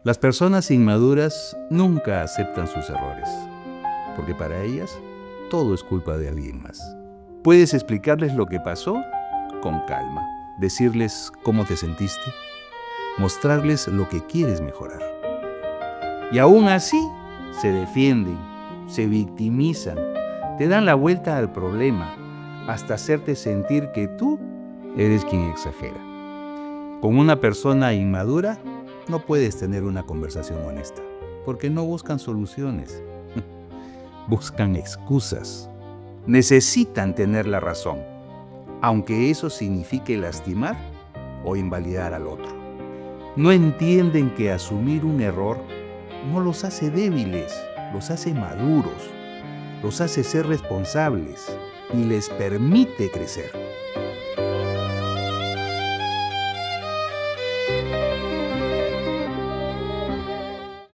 Las personas inmaduras nunca aceptan sus errores, porque para ellas todo es culpa de alguien más. Puedes explicarles lo que pasó con calma, decirles cómo te sentiste, mostrarles lo que quieres mejorar. Y aún así se defienden, se victimizan, te dan la vuelta al problema, hasta hacerte sentir que tú eres quien exagera. Con una persona inmadura no puedes tener una conversación honesta, porque no buscan soluciones, buscan excusas. Necesitan tener la razón, aunque eso signifique lastimar o invalidar al otro. No entienden que asumir un error no los hace débiles, los hace maduros, los hace ser responsables y les permite crecer.